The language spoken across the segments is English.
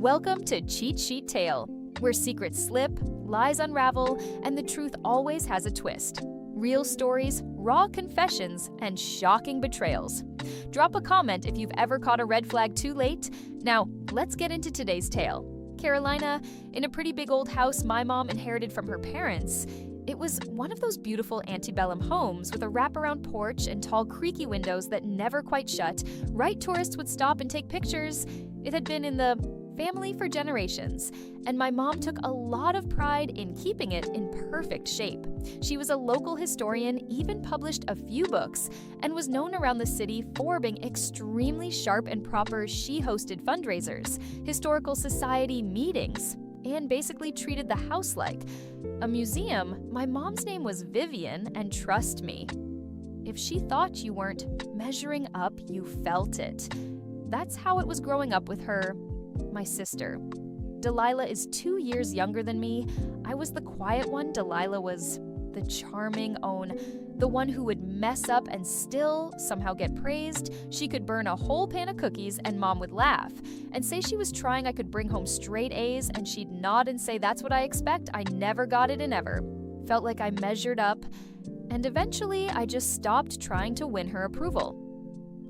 Welcome to Cheat Sheet Tale, where secrets slip, lies unravel, and the truth always has a twist. Real stories, raw confessions, and shocking betrayals. Drop a comment if you've ever caught a red flag too late. Now, let's get into today's tale. Carolina, in a pretty big old house my mom inherited from her parents. It was one of those beautiful antebellum homes with a wraparound porch and tall creaky windows that never quite shut. Right tourists would stop and take pictures. It had been in the family for generations, and my mom took a lot of pride in keeping it in perfect shape. She was a local historian, even published a few books, and was known around the city for being extremely sharp and proper. She hosted fundraisers, historical society meetings, and basically treated the house like a museum. My mom's name was Vivian, and trust me, if she thought you weren't measuring up, you felt it. That's how it was growing up with her, my sister. Delilah is 2 years younger than me. I was the quiet one. Delilah was the charming own, the one who would mess up and still somehow get praised. She could burn a whole pan of cookies and mom would laugh and say she was trying. I could bring home straight A's and she'd nod and say, "That's what I expect. I never got it and ever." Felt like I measured up, and eventually I just stopped trying to win her approval.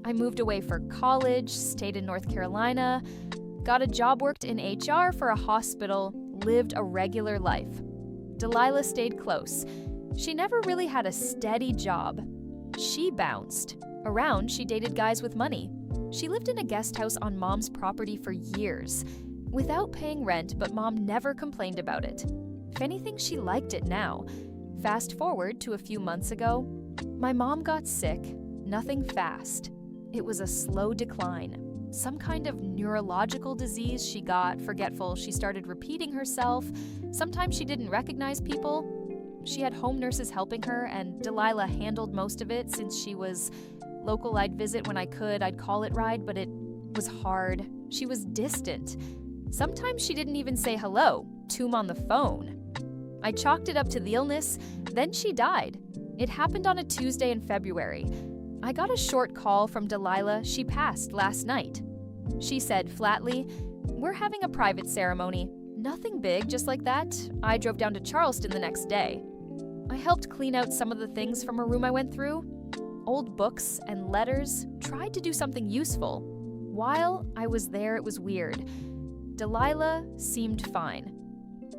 I moved away for college, stayed in North Carolina, got a job, worked in HR for a hospital, lived a regular life. Delilah stayed close. She never really had a steady job. She bounced around. She dated guys with money. She lived in a guest house on mom's property for years, without paying rent, but mom never complained about it. If anything, she liked it now. Fast forward to a few months ago, my mom got sick. Nothing fast. It was a slow decline. Some kind of neurological disease. She got forgetful. She started repeating herself. Sometimes she didn't recognize people. She had home nurses helping her, and Delilah handled most of it. Since she was local, I'd visit when I could. I'd call it ride, but it was hard. She was distant. Sometimes she didn't even say hello to him on the phone. I chalked it up to the illness. Then she died. It happened on a Tuesday in February. I got a short call from Delilah. She passed last night. She said flatly, "We're having a private ceremony. Nothing big, just like that." I drove down to Charleston the next day. I helped clean out some of the things from a room I went through. Old books and letters. Tried to do something useful. While I was there, it was weird. Delilah seemed fine.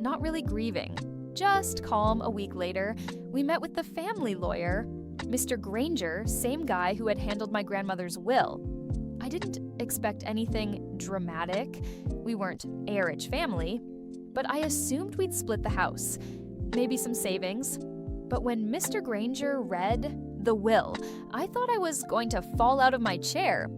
Not really grieving. Just calm. A week later, we met with the family lawyer, Mr. Granger, same guy who had handled my grandmother's will. I didn't expect anything dramatic. We weren't a rich family, but I assumed we'd split the house, maybe some savings. But when Mr. Granger read the will, I thought I was going to fall out of my chair.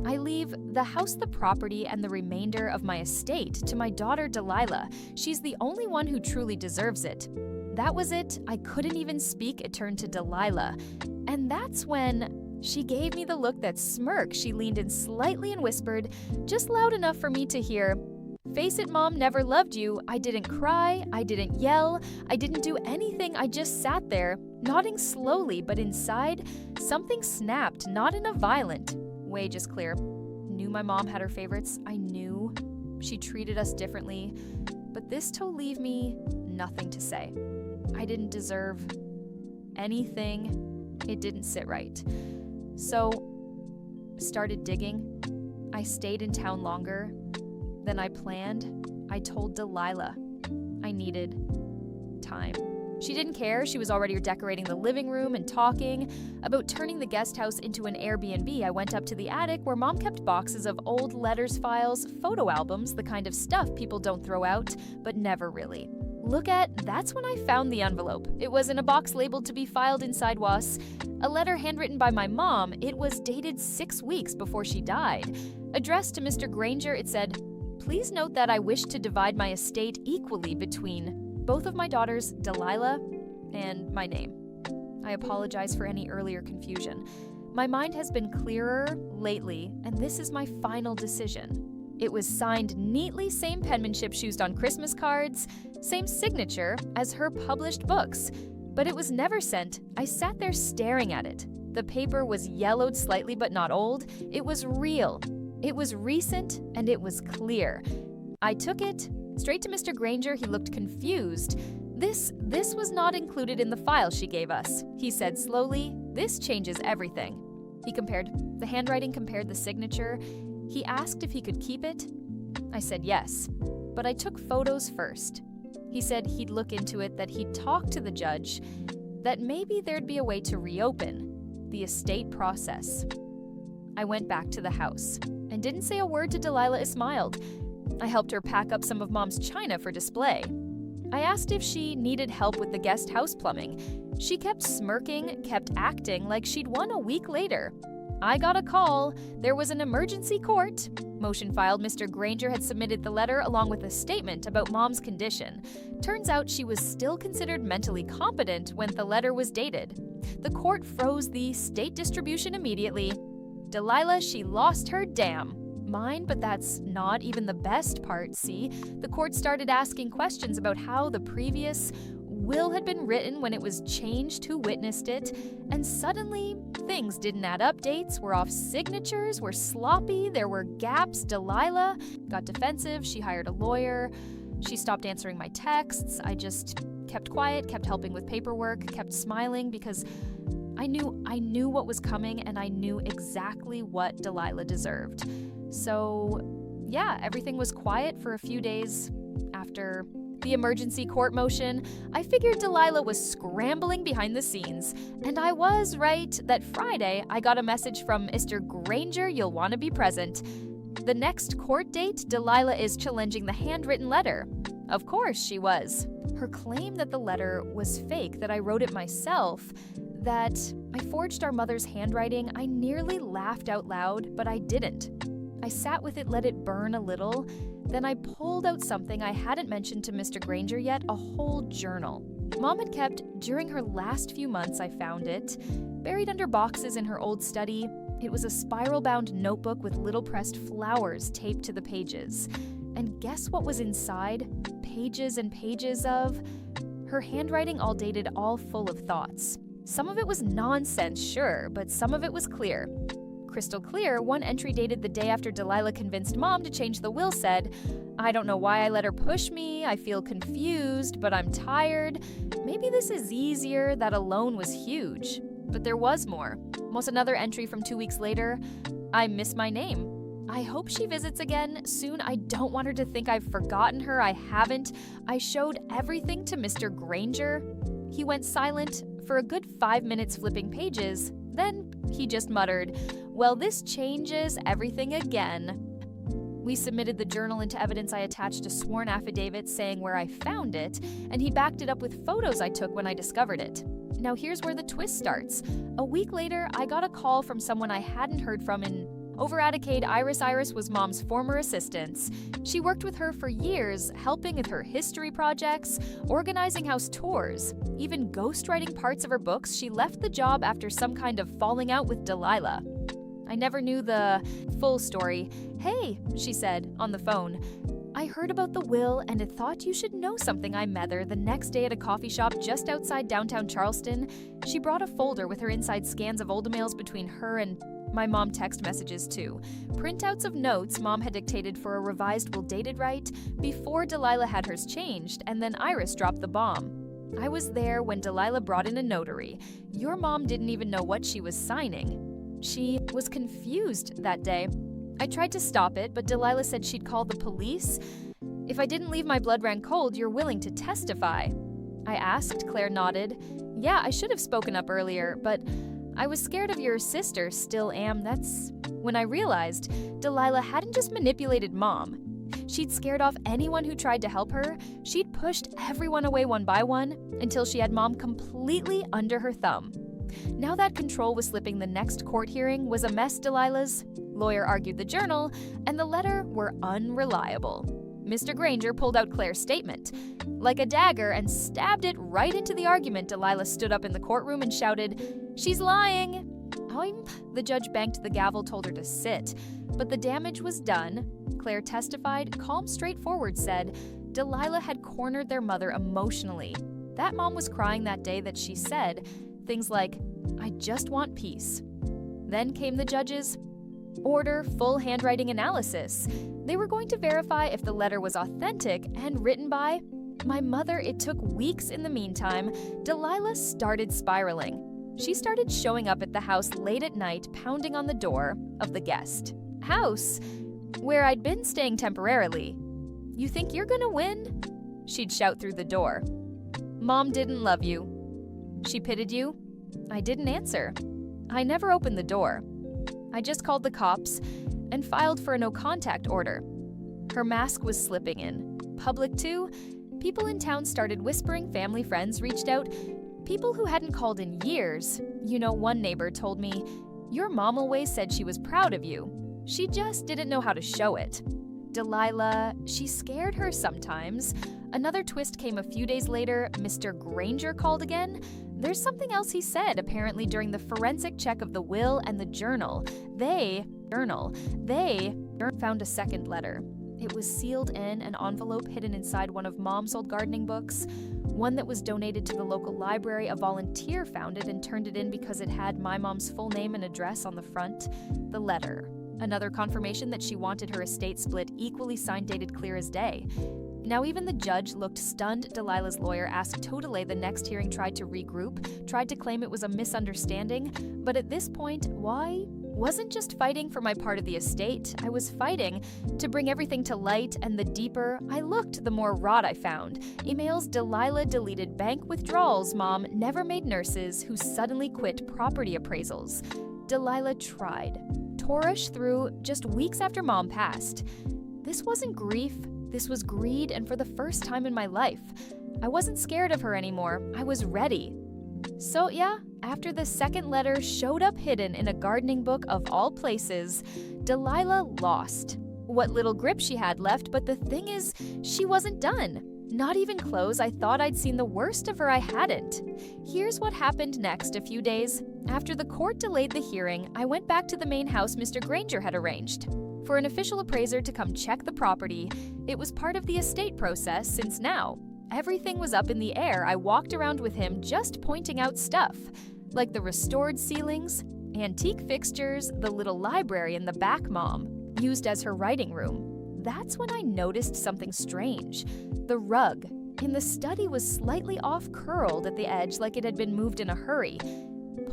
I leave the house, the property, and the remainder of my estate to my daughter Delilah. She's the only one who truly deserves it. That was it. I couldn't even speak. It turned to Delilah. And that's when she gave me the look that smirked. She leaned in slightly and whispered, just loud enough for me to hear, "Face it, Mom never loved you." I didn't cry. I didn't yell. I didn't do anything. I just sat there, nodding slowly, but inside, something snapped, not in a violent way, just clear. Knew my mom had her favorites. I knew she treated us differently. But this to leave me nothing to say. I didn't deserve anything. It didn't sit right. So, started digging. I stayed in town longer than I planned. I told Delilah I needed time. She didn't care. She was already decorating the living room and talking about turning the guest house into an Airbnb. I went up to the attic where Mom kept boxes of old letters, files, photo albums, the kind of stuff people don't throw out, but never really look at. That's when I found the envelope. It was in a box labeled to be filed inside was a letter handwritten by my mom. It was dated 6 weeks before she died. Addressed to Mr. Granger, it said, "Please note that I wish to divide my estate equally between both of my daughters, Delilah, and my name. I apologize for any earlier confusion. My mind has been clearer lately, and this is my final decision." It was signed neatly, same penmanship used on Christmas cards, same signature as her published books, but it was never sent. I sat there staring at it. The paper was yellowed slightly but not old. It was real. It was recent, and it was clear. I took it straight to Mr. Granger. He looked confused. This was not included in the file she gave us. He said slowly, "This changes everything." He compared the handwriting, compared the signature. He asked if he could keep it. I said yes, but I took photos first. He said he'd look into it, that he'd talk to the judge, that maybe there'd be a way to reopen the estate process. I went back to the house and didn't say a word to Delilah Ismailed. I helped her pack up some of Mom's china for display. I asked if she needed help with the guest house plumbing. She kept smirking, kept acting like she'd won a week later. I got a call. There was an emergency court motion filed. Mr. Granger had submitted the letter along with a statement about Mom's condition. Turns out she was still considered mentally competent when the letter was dated. The court froze the state distribution immediately. Delilah, she lost her damn mind, but that's not even the best part, see? The court started asking questions about how the previous will had been written, when it was changed, who witnessed it, and suddenly things didn't add up. Dates were off, signatures were sloppy, there were gaps. Delilah got defensive, she hired a lawyer, she stopped answering my texts. I just kept quiet, kept helping with paperwork, kept smiling because I knew what was coming, and I knew exactly what Delilah deserved. So, yeah, everything was quiet for a few days after the emergency court motion. I figured Delilah was scrambling behind the scenes, and I was right that Friday I got a message from Mr. Granger, "You'll want to be present." The next court date, Delilah is challenging the handwritten letter. Of course she was. Her claim that the letter was fake, that I wrote it myself, that I forged our mother's handwriting, I nearly laughed out loud, but I didn't. I sat with it, let it burn a little. Then I pulled out something I hadn't mentioned to Mr. Granger yet, a whole journal. Mom had kept during her last few months. I found it, buried under boxes in her old study. It was a spiral-bound notebook with little pressed flowers taped to the pages. And guess what was inside? Pages and pages of her handwriting, all dated, all full of thoughts. Some of it was nonsense, sure, but some of it was clear. Crystal clear. One entry dated the day after Delilah convinced Mom to change the will said, "I don't know why I let her push me. I feel confused, but I'm tired. Maybe this is easier." That alone was huge. But there was more. Almost another entry from 2 weeks later. "I miss my name. I hope she visits again soon. I don't want her to think I've forgotten her. I haven't. I showed everything to Mr. Granger." He went silent for a good 5 minutes flipping pages. Then he just muttered, "Well, this changes everything again." We submitted the journal into evidence. I attached a sworn affidavit saying where I found it, and he backed it up with photos I took when I discovered it. Now here's where the twist starts. A week later, I got a call from someone I hadn't heard from in over at Acade. Iris was Mom's former assistant. She worked with her for years, helping with her history projects, organizing house tours, even ghostwriting parts of her books. She left the job after some kind of falling out with Delilah. I never knew the full story. "Hey," she said on the phone, "I heard about the will and I thought you should know something." I met her the next day at a coffee shop just outside downtown Charleston. She brought a folder with her inside scans of old emails between her and my mom, text messages too. Printouts of notes Mom had dictated for a revised will dated right before Delilah had hers changed, and then Iris dropped the bomb. I was there when Delilah brought in a notary. Your mom didn't even know what she was signing. She was confused that day. I tried to stop it, but Delilah said she'd call the police. "If I didn't leave my blood ran cold, you're willing to testify?" I asked. Claire nodded. "Yeah, I should have spoken up earlier, but I was scared of your sister, still am." That's when I realized Delilah hadn't just manipulated Mom. She'd scared off anyone who tried to help her. She'd pushed everyone away one by one until she had Mom completely under her thumb. Now that control was slipping, the next court hearing was a mess. Delilah's lawyer argued the journal and the letter were unreliable. Mr. Granger pulled out Claire's statement like a dagger and stabbed it right into the argument. Delilah stood up in the courtroom and shouted, "She's lying!" The judge banked the gavel, told her to sit. But the damage was done. Claire testified, calm, straightforward, said Delilah had cornered their mother emotionally. That Mom was crying that day that she said things like, "I just want peace." Then came the judge's order full handwriting analysis. They were going to verify if the letter was authentic and written by my mother. It took weeks. In the meantime, Delilah started spiraling. She started showing up at the house late at night, pounding on the door of the guest house where I'd been staying temporarily. "You think you're gonna win?" she'd shout through the door. "Mom didn't love you. She pitied you?" I didn't answer. I never opened the door. I just called the cops and filed for a no-contact order. Her mask was slipping in. Public too. People in town started whispering, family friends reached out. People who hadn't called in years. One neighbor told me, "Your mom always said she was proud of you. She just didn't know how to show it." Delilah, she scared her sometimes. Another twist came a few days later. Mr. Granger called again. There's something else he said, apparently during the forensic check of the will and the journal. They found a second letter. It was sealed in an envelope hidden inside one of Mom's old gardening books, one that was donated to the local library. A volunteer found it and turned it in because it had my mom's full name and address on the front. The letter. Another confirmation that she wanted her estate split, equally signed, dated clear as day. Now even the judge looked stunned. Delilah's lawyer asked to delay the next hearing, tried to regroup, tried to claim it was a misunderstanding. But at this point, why? Wasn't just fighting for my part of the estate. I was fighting to bring everything to light, and the deeper I looked, the more rot I found. Emails Delilah deleted bank withdrawals Mom never made, nurses who suddenly quit property appraisals. Delilah tried. Tore us through just weeks after Mom passed. This wasn't grief. This was greed, and for the first time in my life, I wasn't scared of her anymore. I was ready. So yeah, after the second letter showed up hidden in a gardening book of all places, Delilah lost what little grip she had left. But the thing is, she wasn't done. Not even close. I thought I'd seen the worst of her. I hadn't. Here's what happened next. A few days after the court delayed the hearing, I went back to the main house Mr. Granger had arranged for an official appraiser to come check the property. It was part of the estate process, since now everything was up in the air. I walked around with him, just pointing out stuff, like the restored ceilings, antique fixtures, the little library in the back Mom used as her writing room. That's when I noticed something strange. The rug in the study was slightly off-curled at the edge, like it had been moved in a hurry.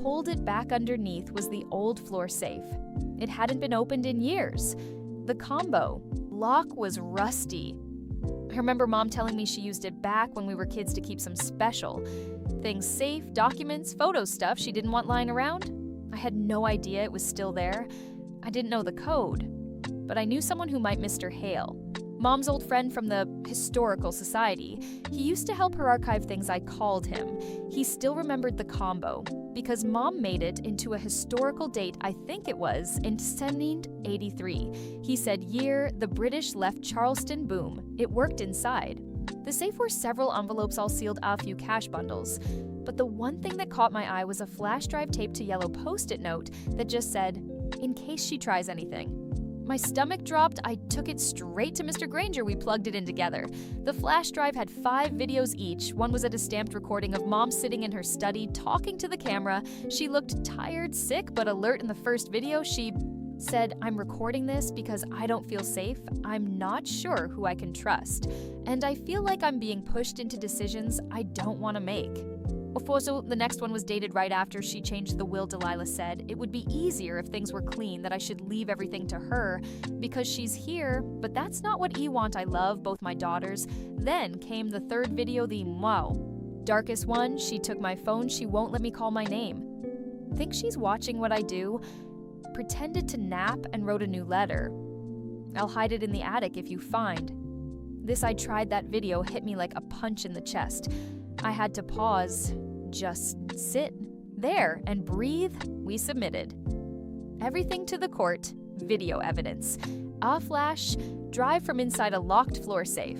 Pulled it back underneath was the old floor safe. It hadn't been opened in years. The combo lock was rusty. I remember Mom telling me she used it back when we were kids to keep some special things safe, documents, photo stuff she didn't want lying around. I had no idea it was still there. I didn't know the code, but I knew someone who might. Mr. Hale, Mom's old friend from the Historical Society. He used to help her archive things. I called him. He still remembered the combo because Mom made it into a historical date. I think it was in 1783. He said year the British left Charleston. Boom. It worked inside. The safe were several envelopes all sealed, a few cash bundles. But the one thing that caught my eye was a flash drive taped to yellow Post-it note that just said, "In case she tries anything." My stomach dropped. I took it straight to Mr. Granger. We plugged it in together. The flash drive had 5 videos each. One was at a stamped recording of Mom sitting in her study, talking to the camera. She looked tired, sick, but alert. In the first video, she said, "I'm recording this because I don't feel safe. I'm not sure who I can trust. And I feel like I'm being pushed into decisions I don't want to make." Also, the next one was dated right after she changed the will. Delilah said it would be easier if things were clean, that I should leave everything to her because she's here, but that's not what I want. I love both my daughters. Then came the third video, the darkest one. She took my phone. She won't let me call my name. Think she's watching what I do? Pretended to nap and wrote a new letter. "I'll hide it in the attic if you find." This I tried. That video hit me like a punch in the chest. I had to pause, just sit there and breathe. We submitted everything to the court. Video evidence. A flash drive from inside a locked floor safe.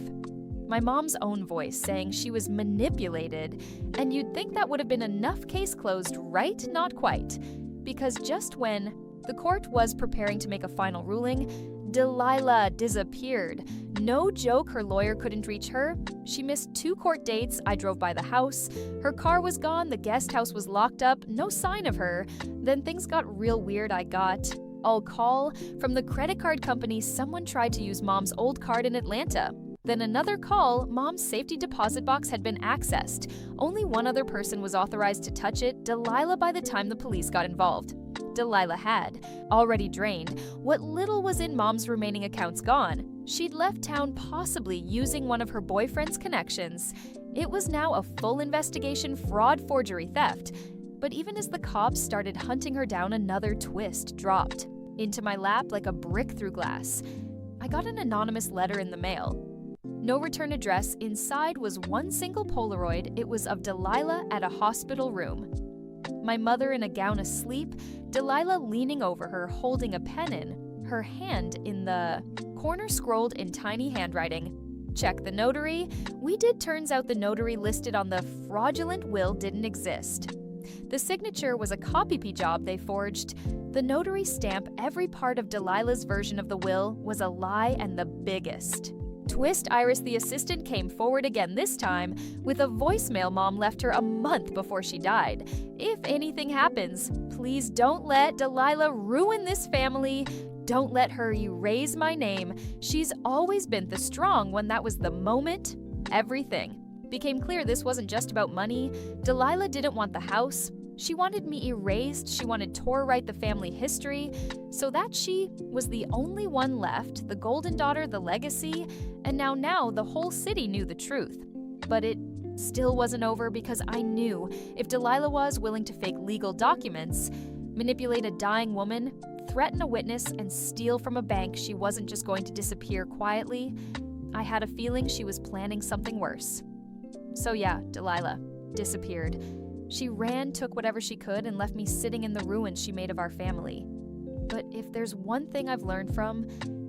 My mom's own voice saying she was manipulated, and you'd think that would have been enough. Case closed, right? Not quite. Because just when the court was preparing to make a final ruling, Delilah disappeared. No joke, her lawyer couldn't reach her. She missed 2 court dates. I drove by the house. Her car was gone. The guest house was locked up. No sign of her. Then things got real weird. I got I'll call. From the credit card company, someone tried to use Mom's old card in Atlanta. Then another call, Mom's safety deposit box had been accessed. Only one other person was authorized to touch it, Delilah, by the time the police got involved. Delilah had, already drained, what little was in Mom's remaining accounts gone. She'd left town possibly using one of her boyfriend's connections. It was now a full investigation fraud, forgery, theft. But even as the cops started hunting her down, another twist dropped into my lap like a brick through glass. I got an anonymous letter in the mail. No return address. Inside was one single Polaroid. It was of Delilah at a hospital room. My mother in a gown asleep, Delilah leaning over her, holding a pen in her hand. In the corner scrolled in tiny handwriting, "Check the notary." We did. Turns out the notary listed on the fraudulent will didn't exist. The signature was a copy job they forged. The notary stamp, every part of Delilah's version of the will, was a lie, and the biggest twist. Iris, the assistant, came forward again, this time with a voicemail Mom left her a month before she died. "If anything happens, please don't let Delilah ruin this family. Don't let her erase my name. She's always been the strong one." That was the moment everything became clear. This wasn't just about money. Delilah didn't want the house. She wanted me erased. She wanted to rewrite the family history so that she was the only one left, the golden daughter, the legacy. And now the whole city knew the truth. But it still wasn't over, because I knew if Delilah was willing to fake legal documents, manipulate a dying woman, threaten a witness, and steal from a bank, she wasn't just going to disappear quietly. I had a feeling she was planning something worse. So yeah, Delilah disappeared. She ran, took whatever she could, and left me sitting in the ruins she made of our family. But if there's one thing I've learned from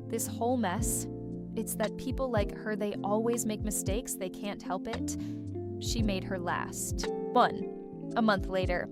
this whole mess, it's that people like her, they always make mistakes. They can't help it. She made her last one. A month later,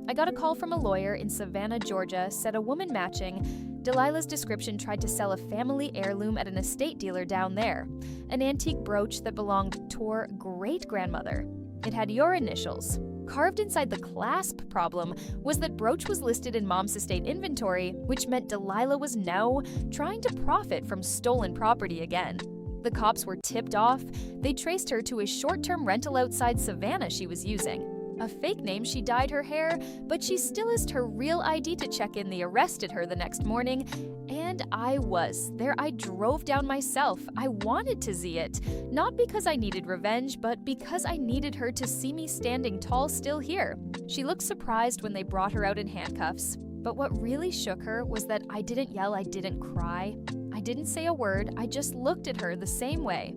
I got a call from a lawyer in Savannah, Georgia, said a woman matching Delilah's description tried to sell a family heirloom at an estate dealer down there, an antique brooch that belonged to her great-grandmother. It had your initials. Carved inside the clasp problem was that brooch was listed in Mom's estate inventory, which meant Delilah was now trying to profit from stolen property again. The cops were tipped off. They traced her to a short-term rental outside Savannah she was using. A fake name. She dyed her hair, but she still used her real ID to check in. They arrested her the next morning, and I was there. I drove down myself. I wanted to see it, not because I needed revenge, but because I needed her to see me standing tall still here. She looked surprised when they brought her out in handcuffs, but what really shook her was that I didn't yell, I didn't cry, I didn't say a word. I just looked at her the same way.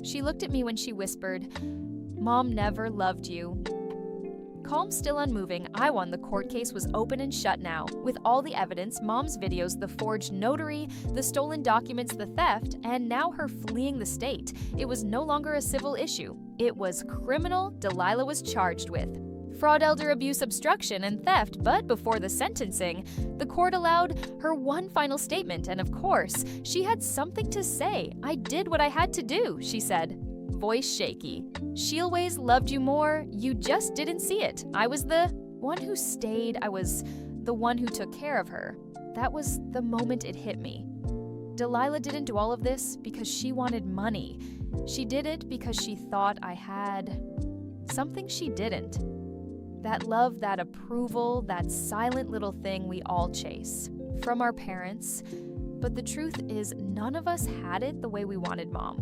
She looked at me when she whispered, "Mom never loved you." Calm, still unmoving, I won. The court case was open and shut now, with all the evidence, Mom's videos, the forged notary, the stolen documents, the theft, and now her fleeing the state. It was no longer a civil issue. It was criminal. Delilah was charged with fraud, elder abuse, obstruction, and theft. But before the sentencing, the court allowed her one final statement, and of course, she had something to say. "I did what I had to do," she said, voice shaky. "She always loved you more. You just didn't see it. I was the one who stayed. I was the one who took care of her." That was the moment it hit me. Delilah didn't do all of this because she wanted money. She did it because she thought I had something she didn't. That love, that approval, that silent little thing we all chase from our parents. But the truth is, none of us had it the way we wanted Mom.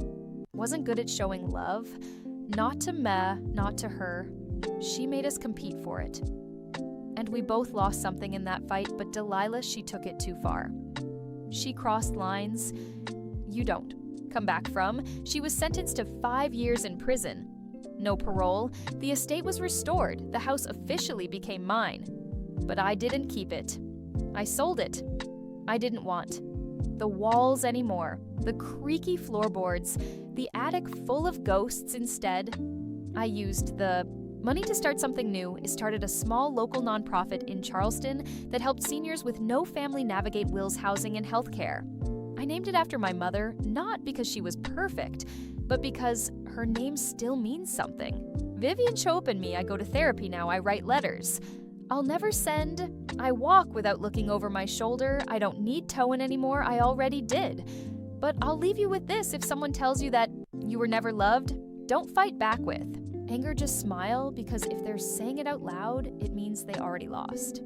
Wasn't good at showing love. Not to me, not to her. She made us compete for it. And we both lost something in that fight, but Delilah, she took it too far. She crossed lines you don't come back from. She was sentenced to 5 years in prison. No parole. The estate was restored. The house officially became mine. But I didn't keep it. I sold it. I didn't want the walls anymore, the creaky floorboards, the attic full of ghosts. Instead, I used the money to start something new. I started a small local nonprofit in Charleston that helped seniors with no family navigate wills, housing, and healthcare. I named it after my mother, not because she was perfect, but because her name still means something. Vivian Chope and me, I go to therapy now, I write letters. I'll never send. I walk without looking over my shoulder. I don't need towing anymore. I already did. But I'll leave you with this: if someone tells you that you were never loved, don't fight back with. Anger, just smile, because if they're saying it out loud, it means they already lost.